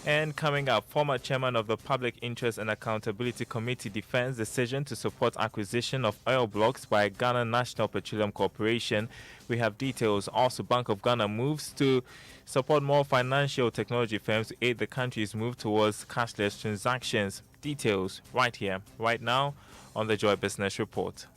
And coming up, former chairman of the Public Interest and Accountability Committee defends decision to support acquisition of oil blocks by Ghana National Petroleum Corporation. We have details. Also, Bank of Ghana moves to support more financial technology firms to aid the country's move towards cashless transactions. Details right here, right now on the Joy Business Report.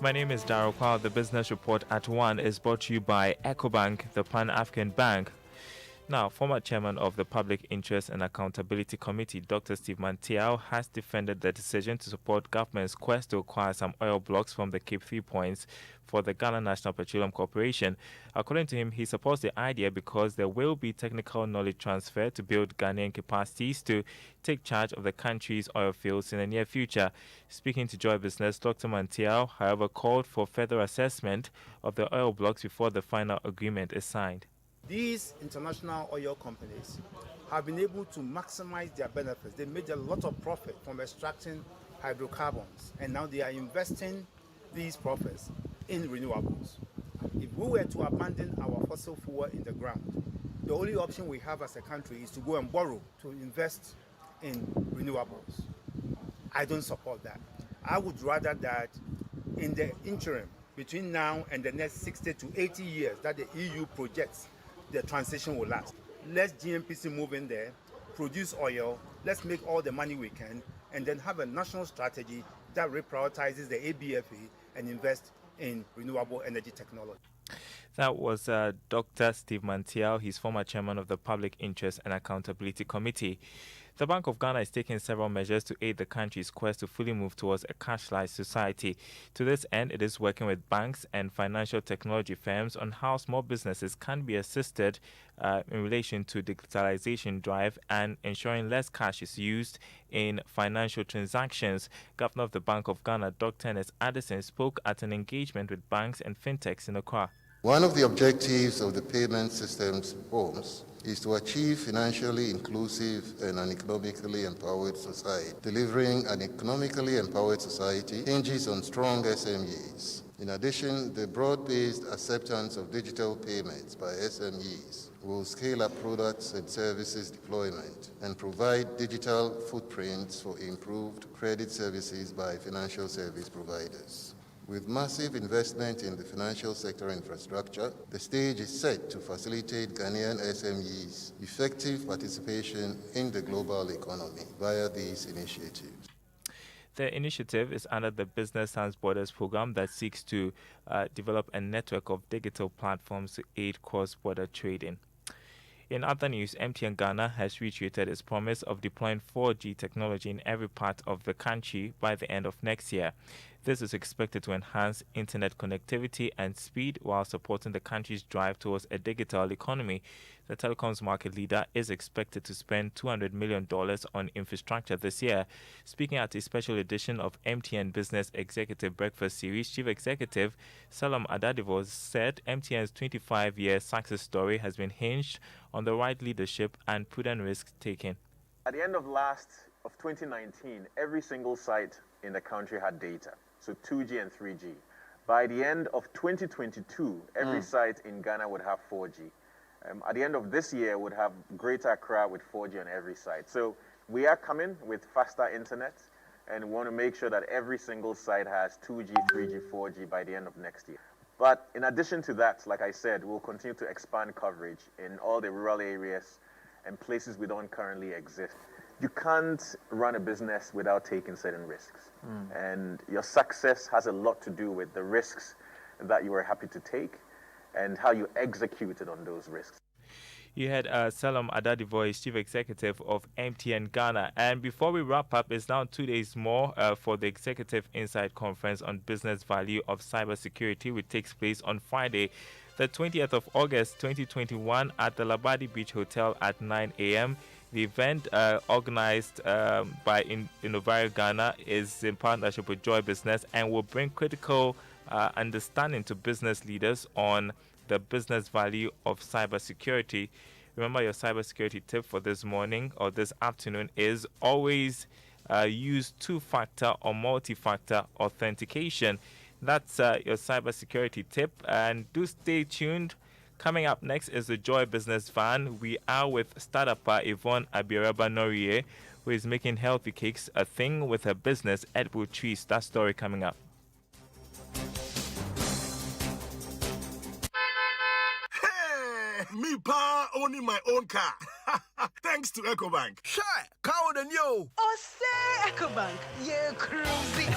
My name is Daryl Kwao. The Business Report at 1 is brought to you by EcoBank, the Pan-African Bank. Now, former chairman of the Public Interest and Accountability Committee, Dr. Steve Mantiao, has defended the decision to support government's quest to acquire some oil blocks from the Cape 3 points for the Ghana National Petroleum Corporation. According to him, he supports the idea because there will be technical knowledge transfer to build Ghanaian capacities to take charge of the country's oil fields in the near future. Speaking to Joy Business, Dr. Mantiao, however, called for further assessment of the oil blocks before the final agreement is signed. These international oil companies have been able to maximize their benefits. They made a lot of profit from extracting hydrocarbons, and now they are investing these profits in renewables. If we were to abandon our fossil fuel in the ground, the only option we have as a country is to go and borrow to invest in renewables. I don't support that. I would rather that in the interim, between now and the next 60 to 80 years that the EU projects, the transition will last. Let's GNPC move in there, produce oil, let's make all the money we can, and then have a national strategy that reprioritizes the ABFA and invest in renewable energy technology. That was Dr. Steve Mantiao. He's former chairman of the Public Interest and Accountability Committee. The Bank of Ghana is taking several measures to aid the country's quest to fully move towards a cashless society. To this end, it is working with banks and financial technology firms on how small businesses can be assisted in relation to digitalization drive and ensuring less cash is used in financial transactions. Governor of the Bank of Ghana, Dr. Ernest Addison, spoke at an engagement with banks and fintechs in Accra. One of the objectives of the payment systems reforms is to achieve financially inclusive and an economically empowered society. Delivering an economically empowered society hinges on strong SMEs. In addition, the broad-based acceptance of digital payments by SMEs will scale up products and services deployment and provide digital footprints for improved credit services by financial service providers. With massive investment in the financial sector infrastructure, the stage is set to facilitate Ghanaian SMEs' effective participation in the global economy via these initiatives. The initiative is under the Business Sans Borders program that seeks to develop a network of digital platforms to aid cross-border trading. In other news, MTN Ghana has reiterated its promise of deploying 4G technology in every part of the country by the end of next year. This is expected to enhance internet connectivity and speed while supporting the country's drive towards a digital economy. The telecoms market leader is expected to spend $200 million on infrastructure this year. Speaking at a special edition of MTN Business Executive Breakfast Series, Chief Executive Salam Adadivo said MTN's 25-year success story has been hinged on the right leadership and prudent risk-taking. At the end of 2019, every single site in the country had data, so 2G and 3G. By the end of 2022, every site in Ghana would have 4G. At the end of this year, would have Greater Accra with 4G on every site. So we are coming with faster internet, and we want to make sure that every single site has 2G, 3G, 4G by the end of next year. But in addition to that, like I said, we'll continue to expand coverage in all the rural areas and places we don't currently exist. You can't run a business without taking certain risks. And your success has a lot to do with the risks that you are happy to take and how you executed on those risks. You had Salam Adadivo, Chief Executive of MTN Ghana. And before we wrap up, it's now 2 days more for the Executive Insight Conference on Business Value of Cybersecurity, which takes place on Friday, the 20th of August 2021 at the Labadi Beach Hotel at 9 a.m. The event organized by Innovario Ghana is in partnership with Joy Business and will bring critical understanding to business leaders on the business value of cybersecurity. Remember, your cybersecurity tip for this morning or this afternoon is always use two-factor or multi-factor authentication. That's your cybersecurity tip. And do stay tuned. Coming up next is the Joy Business Van. We are with startup Yvonne Abireba-Norie, who is making healthy cakes a thing with her business, Edible Trees. That story coming up. Me pa owning my own car. Thanks to EcoBank. Sure, car than you. Oh, say EcoBank, yeah, cruising.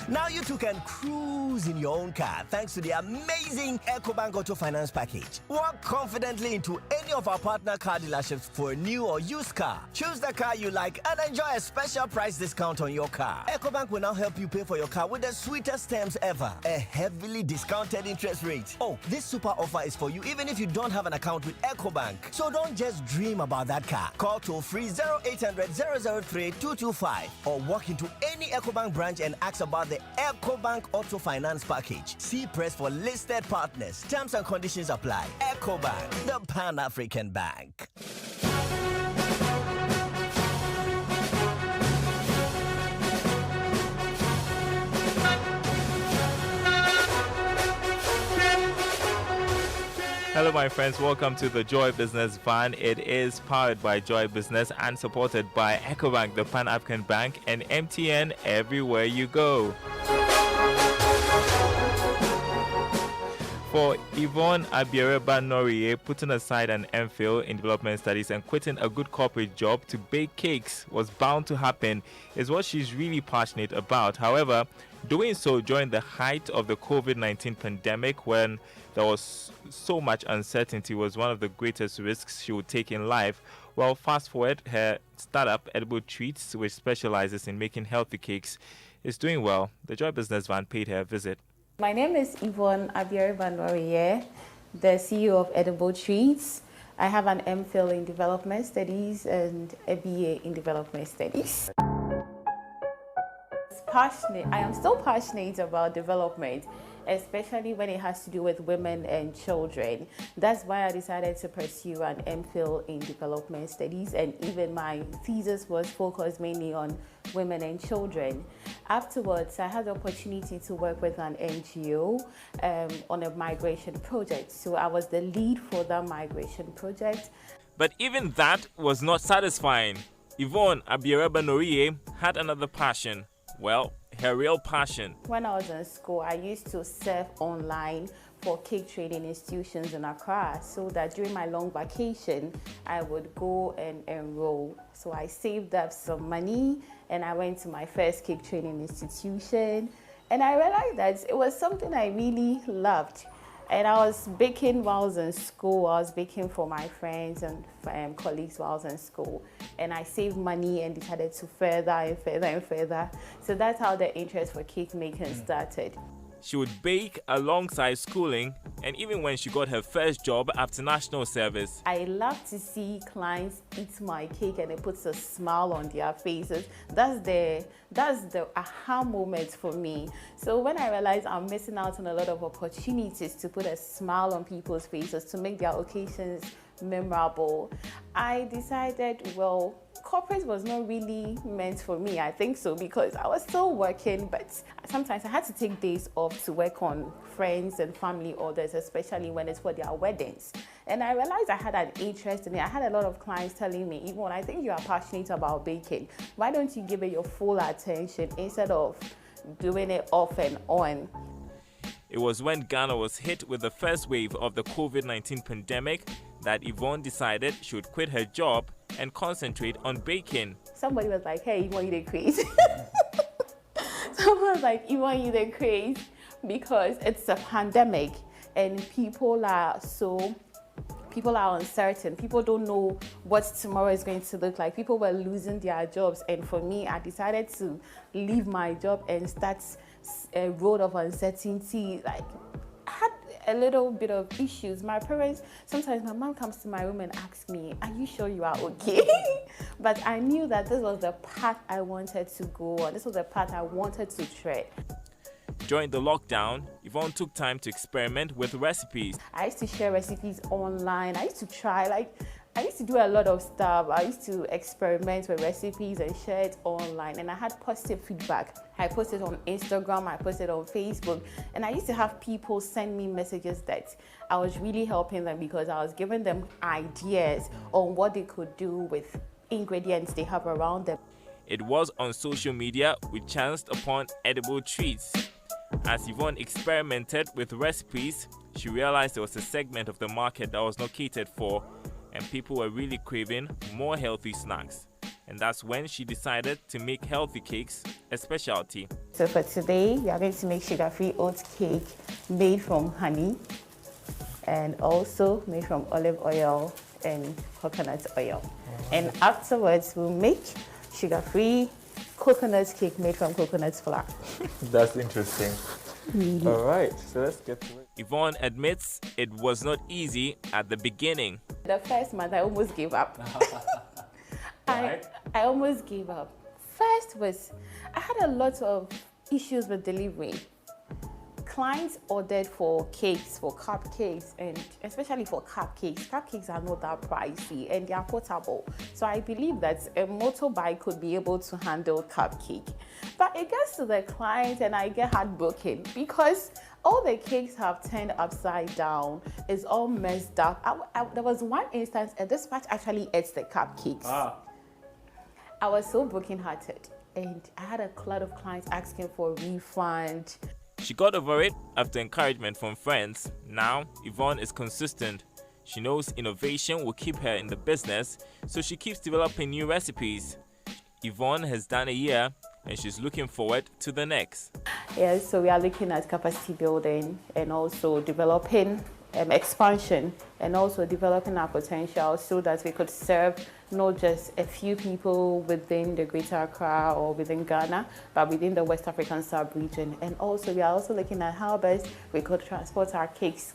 Now you too can cruise in your own car thanks to the amazing EcoBank Auto Finance Package. Walk confidently into any of our partner car dealerships for a new or used car. Choose the car you like and enjoy a special price discount on your car. EcoBank will now help you pay for your car with the sweetest terms ever. A heavily discounted interest rate. Oh, this super offer is for you even if you don't have an account with EcoBank. So don't just dream about that car. Call toll-free 0800 003 225 or walk into any EcoBank branch and ask about the EcoBank Auto Finance Package. See press for listed partners. Terms and conditions apply. EcoBank, the Pan-African Bank. Hello, my friends. Welcome to the Joy Business Van. It is powered by Joy Business and supported by EcoBank, the Pan-African Bank, and MTN everywhere you go. For Yvonne Abireba-Norie, putting aside an MPhil in development studies and quitting a good corporate job to bake cakes was bound to happen is what she's really passionate about. However, doing so during the height of the COVID-19 pandemic, when there was so much uncertainty, was one of the greatest risks she would take in life. Well, fast forward, her startup, Edible Treats, which specializes in making healthy cakes, is doing well. The Joy Business Van paid her a visit. My name is Yvonne Abireba-Norie, the CEO of Edible Treats. I have an MPhil in Development Studies and a BA in Development Studies. I am still passionate about development, especially when it has to do with women and children. That's why I decided to pursue an MPhil in Development Studies, and even my thesis was focused mainly on women and children. Afterwards, I had the opportunity to work with an NGO on a migration project. So I was the lead for that migration project. But even that was not satisfying. Yvonne Abireba-Norie had another passion. Well, her real passion. When I was in school, I used to serve online for cake trading institutions in Accra, so that during my long vacation, I would go and enroll. So I saved up some money and I went to my first cake trading institution, and I realized that it was something I really loved. And I was baking while I was in school. I was baking for my friends and colleagues while I was in school. And I saved money and decided to further and further and further. So that's how the interest for cake making started. She would bake alongside schooling, and even when she got her first job after national service. I love to see clients eat my cake and it puts a smile on their faces. That's the aha moment for me. So when I realized I'm missing out on a lot of opportunities to put a smile on people's faces, to make their occasions memorable, I decided, well, corporate was not really meant for me. I think so, because I was still working, but sometimes I had to take days off to work on friends and family orders, especially when it's for their weddings. And I realized I had an interest in it. I had a lot of clients telling me, Yvonne, I think you are passionate about baking. Why don't you give it your full attention instead of doing it off and on? It was when Ghana was hit with the first wave of the COVID-19 pandemic that Yvonne decided she would quit her job and concentrate on baking. Somebody was like, hey, Yvonne, you did crazy. Someone was like, Yvonne, you did crazy, because it's a pandemic and people are uncertain. People don't know what tomorrow is going to look like. People were losing their jobs. And for me, I decided to leave my job and start a road of uncertainty. Like, I had a little bit of issues. My parents, sometimes my mom comes to my room and asks me, are you sure you are okay? But I knew that this was the path I wanted to go on. This was the path I wanted to tread. During the lockdown, Yvonne took time to experiment with recipes. I used to share recipes online. I used to try, I used to do a lot of stuff. I used to experiment with recipes and share it online, and I had positive feedback. I posted on Instagram, I posted on Facebook, and I used to have people send me messages that I was really helping them because I was giving them ideas on what they could do with ingredients they have around them. It was on social media we chanced upon edible treats. As Yvonne experimented with recipes, she realized there was a segment of the market that was not catered for, and people were really craving more healthy snacks. And that's when she decided to make healthy cakes a specialty. So for today, we are going to make sugar-free oat cake made from honey and also made from olive oil and coconut oil. And afterwards, we'll make sugar-free coconut cake made from coconut flour. That's interesting. Really? All right, so let's get to it. Yvonne admits it was not easy at the beginning. The first month, I almost gave up. I almost gave up. First was, I had a lot of issues with delivery. Clients ordered for cakes, for cupcakes, and especially for cupcakes. Cupcakes are not that pricey and they are portable. So I believe that a motorbike could be able to handle cupcake. But it gets to the client and I get heartbroken because all the cakes have turned upside down. It's all messed up. There was one instance, a dispatch actually ate the cupcakes. I was so brokenhearted, and I had a lot of clients asking for a refund. She got over it after encouragement from friends. Now, Yvonne is consistent. She knows innovation will keep her in the business, so she keeps developing new recipes. Yvonne has done a year, and she's looking forward to the next. Yes, so we are looking at capacity building and also developing expansion and also developing our potential so that we could serve not just a few people within the Greater Accra or within Ghana, but within the West African sub-region. And also we are also looking at how best we could transport our cakes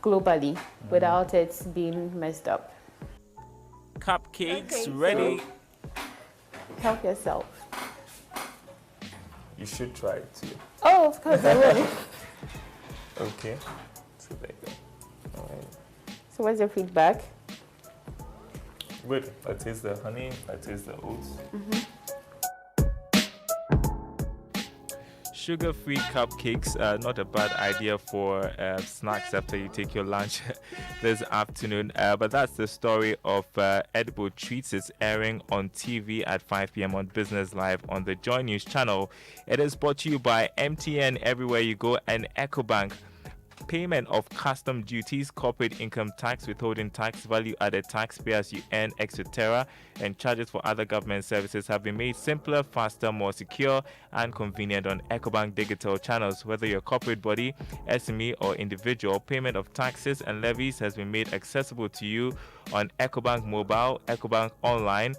globally without it being messed up. Cupcakes ready. So help yourself. You should try it too. Oh, of course I will. Okay. So there you go. All right. So what's your feedback? Good. I taste the honey. I taste the oats. Sugar-free cupcakes are not a bad idea for snacks after you take your lunch this afternoon. But that's the story of edible treats. It's airing on TV at 5 p.m. on Business Live on the Joy News channel. It is brought to you by MTN Everywhere You Go and EcoBank. Payment of custom duties, corporate income tax, withholding tax, value-added tax, pay as you earn, etc., and charges for other government services have been made simpler, faster, more secure, and convenient on EcoBank digital channels. Whether you're a corporate body, SME, or individual, payment of taxes and levies has been made accessible to you on EcoBank Mobile, EcoBank Online,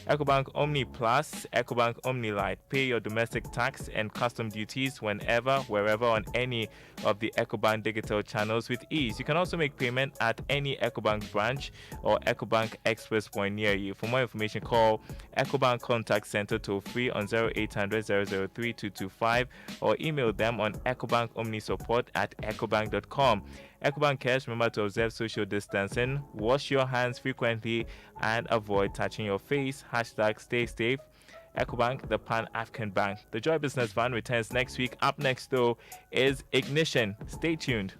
EcoBank Omni Plus, EcoBank Omni Lite. Pay your domestic tax and custom duties whenever, wherever on any of the EcoBank digital channels with ease. You can also make payment at any EcoBank branch or EcoBank Express point near you. For more information, call EcoBank Contact Center toll free on 0800 003 225 or email them on ecobankomnisupport@ecobank.com. EcoBank cares, remember to observe social distancing, wash your hands frequently, and avoid touching your face. #stay safe. EcoBank, the Pan-African Bank. The Joy Business Van returns next week. Up next, though, is Ignition. Stay tuned.